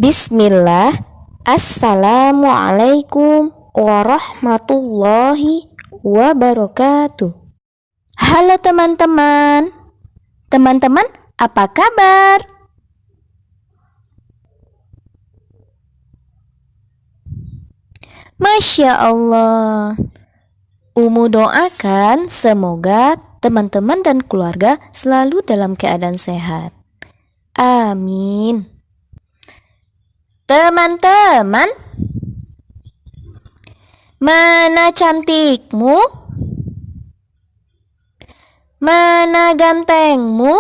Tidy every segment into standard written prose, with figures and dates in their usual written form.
Bismillah. Assalamualaikum warahmatullahi wabarakatuh. Halo teman-teman. Teman-teman, apa kabar? Masya Allah. Umu doakan semoga teman-teman dan keluarga selalu dalam keadaan sehat. Amin. Teman-teman, mana cantikmu? Mana gantengmu?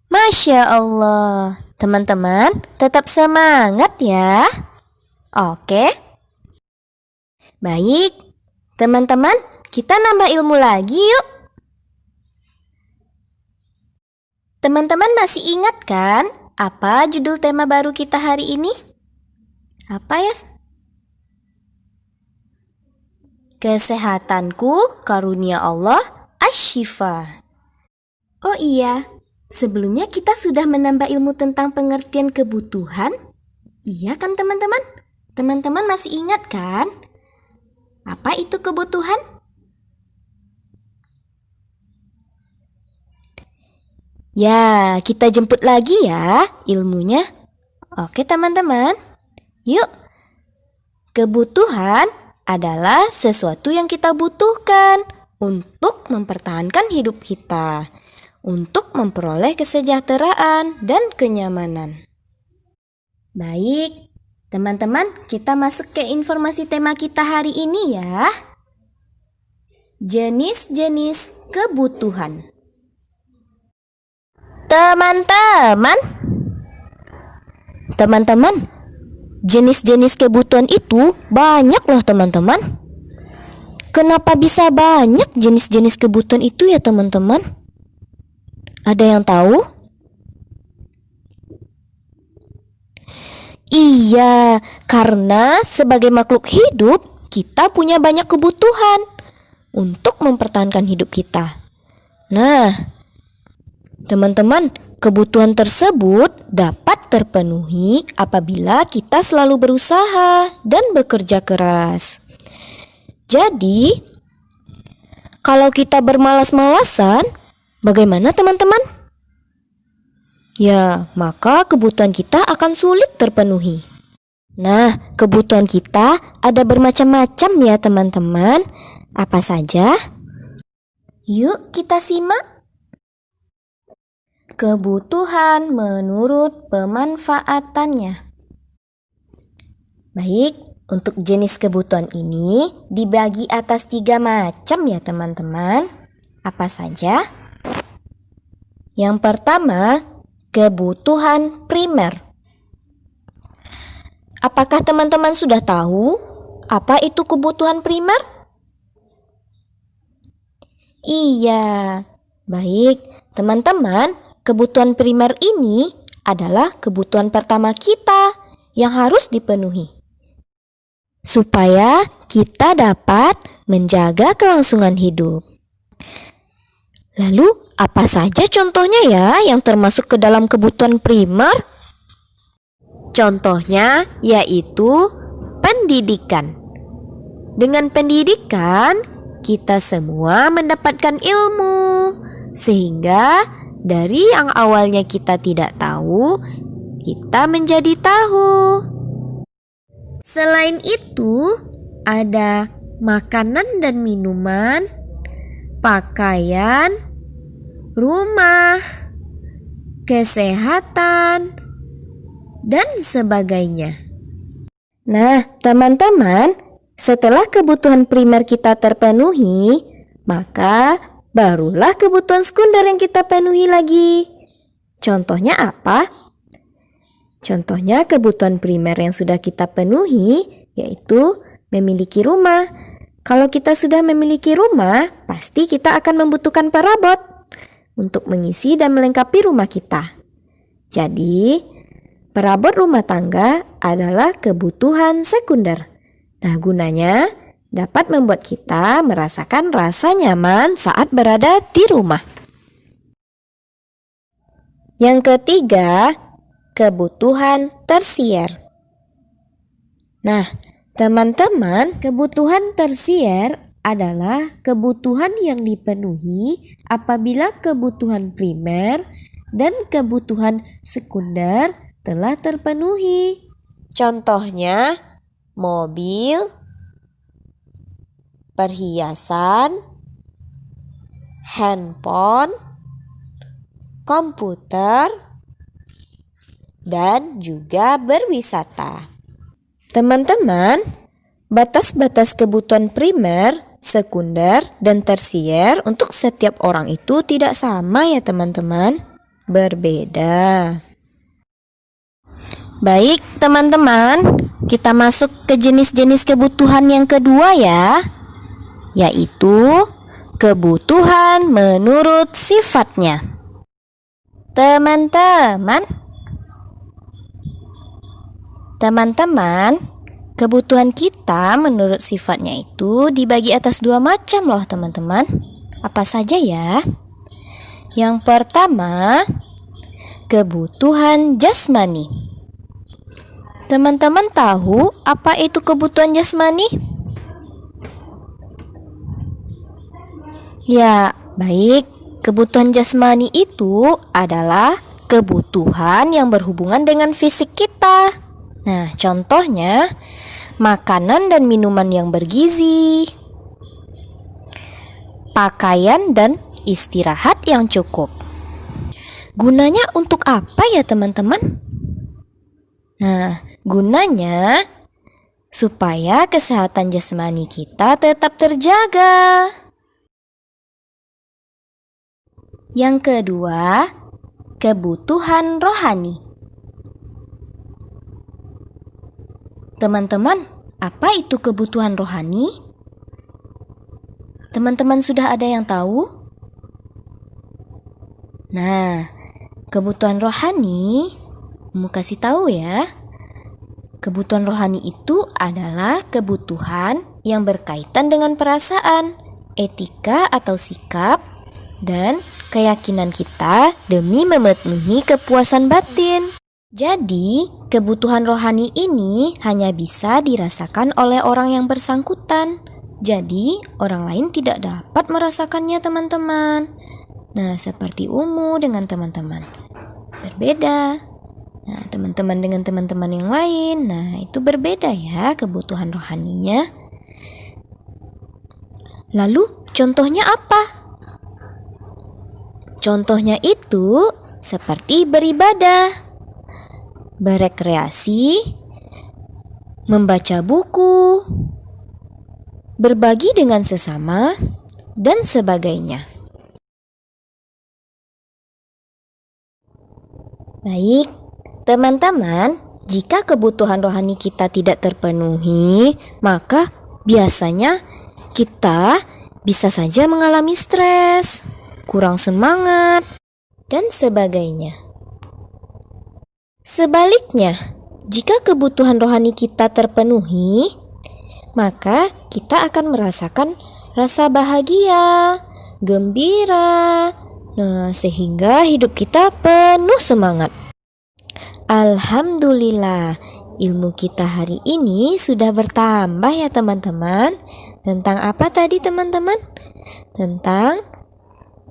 Masya Allah. Teman-teman, tetap semangat ya. Oke. Baik, teman-teman, kita nambah ilmu lagi yuk. Teman-teman masih ingat kan apa judul tema baru kita hari ini? Apa ya? Kesehatanku karunia Allah asy-syifa. Oh iya, sebelumnya kita sudah menambah ilmu tentang pengertian kebutuhan. Iya kan teman-teman? Teman-teman masih ingat kan? Apa itu kebutuhan? Ya, kita jemput lagi ya ilmunya. Oke teman-teman, yuk. Kebutuhan adalah sesuatu yang kita butuhkan untuk mempertahankan hidup kita, untuk memperoleh kesejahteraan dan kenyamanan. Baik, teman-teman, kita masuk ke informasi tema kita hari ini ya. Jenis-jenis kebutuhan. Teman-teman, jenis-jenis kebutuhan itu banyak loh teman-teman. Kenapa bisa banyak jenis-jenis kebutuhan itu ya teman-teman? Ada yang tahu? Iya, karena sebagai makhluk hidup, kita punya banyak kebutuhan untuk mempertahankan hidup kita. Nah, teman-teman, kebutuhan tersebut dapat terpenuhi apabila kita selalu berusaha dan bekerja keras. Jadi, kalau kita bermalas-malasan, bagaimana teman-teman? Ya, maka kebutuhan kita akan sulit terpenuhi. Nah, kebutuhan kita ada bermacam-macam ya teman-teman. Apa saja? Yuk kita simak. Kebutuhan menurut pemanfaatannya. Baik, untuk jenis kebutuhan ini dibagi atas 3 macam ya teman-teman. Apa saja? Yang pertama, kebutuhan primer. Apakah teman-teman sudah tahu apa itu kebutuhan primer? Iya, baik teman-teman. Kebutuhan primer ini adalah kebutuhan pertama kita yang harus dipenuhi supaya kita dapat menjaga kelangsungan hidup. Lalu, apa saja contohnya ya yang termasuk ke dalam kebutuhan primer? Contohnya yaitu pendidikan. Dengan pendidikan, kita semua mendapatkan ilmu sehingga dari yang awalnya kita tidak tahu, kita menjadi tahu. Selain itu, ada makanan dan minuman, pakaian, rumah, kesehatan, dan sebagainya. Nah, teman-teman, setelah kebutuhan primer kita terpenuhi, maka barulah kebutuhan sekunder yang kita penuhi lagi. Contohnya apa? Contohnya kebutuhan primer yang sudah kita penuhi yaitu memiliki rumah. Kalau kita sudah memiliki rumah, pasti kita akan membutuhkan perabot untuk mengisi dan melengkapi rumah kita. Jadi, perabot rumah tangga adalah kebutuhan sekunder. Nah, gunanya dapat membuat kita merasakan rasa nyaman saat berada di rumah. Yang ketiga, kebutuhan tersier. Nah, teman-teman, kebutuhan tersier adalah kebutuhan yang dipenuhi apabila kebutuhan primer dan kebutuhan sekunder telah terpenuhi. Contohnya, mobil, perhiasan, handphone, komputer, dan juga berwisata. Teman-teman, batas-batas kebutuhan primer, sekunder, dan tersier untuk setiap orang itu tidak sama ya teman-teman, berbeda. Baik teman-teman, kita masuk ke jenis-jenis kebutuhan yang kedua ya, yaitu kebutuhan menurut sifatnya. Teman-teman, kebutuhan kita menurut sifatnya itu dibagi atas dua macam loh teman-teman. Apa saja ya? Yang pertama, kebutuhan jasmani. Teman-teman tahu apa itu kebutuhan jasmani? Ya, baik. Kebutuhan jasmani itu adalah kebutuhan yang berhubungan dengan fisik kita. Nah, contohnya makanan dan minuman yang bergizi, pakaian dan istirahat yang cukup. Gunanya untuk apa ya teman-teman? Nah, gunanya supaya kesehatan jasmani kita tetap terjaga. Yang kedua, kebutuhan rohani. Teman-teman, apa itu kebutuhan rohani? Teman-teman sudah ada yang tahu? Nah, kebutuhan rohani, mau kasih tahu ya. Kebutuhan rohani itu adalah kebutuhan yang berkaitan dengan perasaan, etika atau sikap, dan keyakinan kita demi memenuhi kepuasan batin. Jadi, kebutuhan rohani ini hanya bisa dirasakan oleh orang yang bersangkutan. Jadi, orang lain tidak dapat merasakannya, teman-teman. Nah, seperti Umu dengan teman-teman. Berbeda. Nah, teman-teman dengan teman-teman yang lain. Nah, itu berbeda ya kebutuhan rohaninya. Lalu, contohnya apa? Contohnya itu seperti beribadah, berekreasi, membaca buku, berbagi dengan sesama, dan sebagainya. Baik, teman-teman, jika kebutuhan rohani kita tidak terpenuhi, maka biasanya kita bisa saja mengalami stres, kurang semangat, dan sebagainya. Sebaliknya, jika kebutuhan rohani kita terpenuhi, maka kita akan merasakan rasa bahagia, gembira, sehingga hidup kita penuh semangat. Alhamdulillah, ilmu kita hari ini sudah bertambah ya teman-teman. Tentang apa tadi teman-teman? Tentang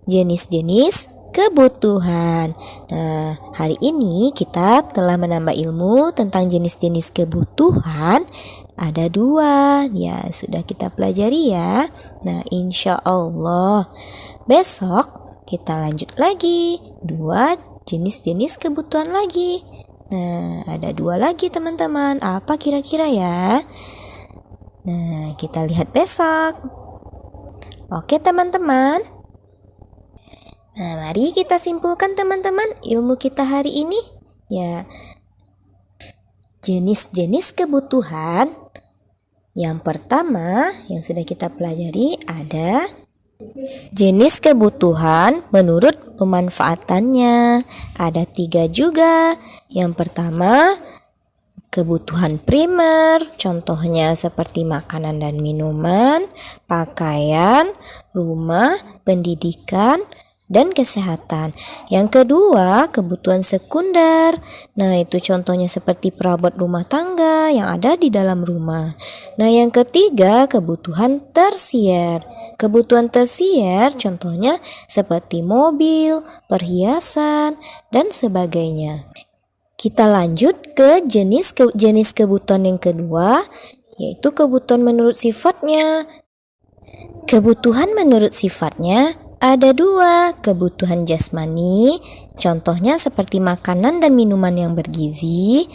jenis-jenis kebutuhan. Nah, hari ini kita telah menambah ilmu tentang jenis-jenis kebutuhan. Ada 2, ya sudah kita pelajari ya. Nah, insya Allah besok kita lanjut lagi 2 jenis-jenis kebutuhan lagi. Nah, ada 2 lagi teman-teman. Apa kira-kira ya? Nah, kita lihat besok. Oke teman-teman. Nah, mari kita simpulkan teman-teman ilmu kita hari ini. Ya, jenis-jenis kebutuhan. Yang pertama yang sudah kita pelajari ada jenis kebutuhan menurut pemanfaatannya. Ada 3 juga. Yang pertama, kebutuhan primer, contohnya seperti makanan dan minuman, pakaian, rumah, pendidikan, dan kesehatan. Yang kedua, kebutuhan sekunder. Nah, itu contohnya seperti perabot rumah tangga yang ada di dalam rumah. Nah, yang ketiga, kebutuhan tersier. Kebutuhan tersier contohnya seperti mobil, perhiasan, dan sebagainya. Kita lanjut ke jenis kebutuhan yang kedua, yaitu kebutuhan menurut sifatnya. Kebutuhan menurut sifatnya ada dua, kebutuhan jasmani, contohnya seperti makanan dan minuman yang bergizi,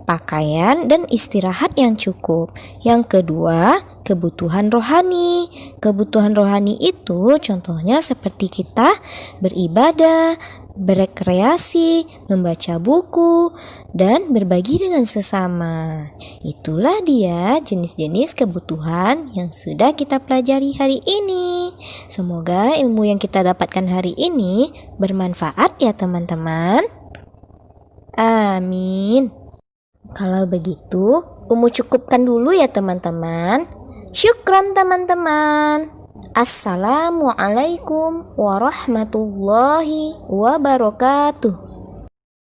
pakaian dan istirahat yang cukup. Yang kedua, kebutuhan rohani. Kebutuhan rohani itu contohnya seperti kita beribadah, berekreasi, membaca buku, dan berbagi dengan sesama. Itulah dia jenis-jenis kebutuhan yang sudah kita pelajari hari ini. Semoga ilmu yang kita dapatkan hari ini bermanfaat ya teman-teman. Amin. Kalau begitu, Umu cukupkan dulu ya teman-teman. Syukran teman-teman. Assalamualaikum warahmatullahi wabarakatuh.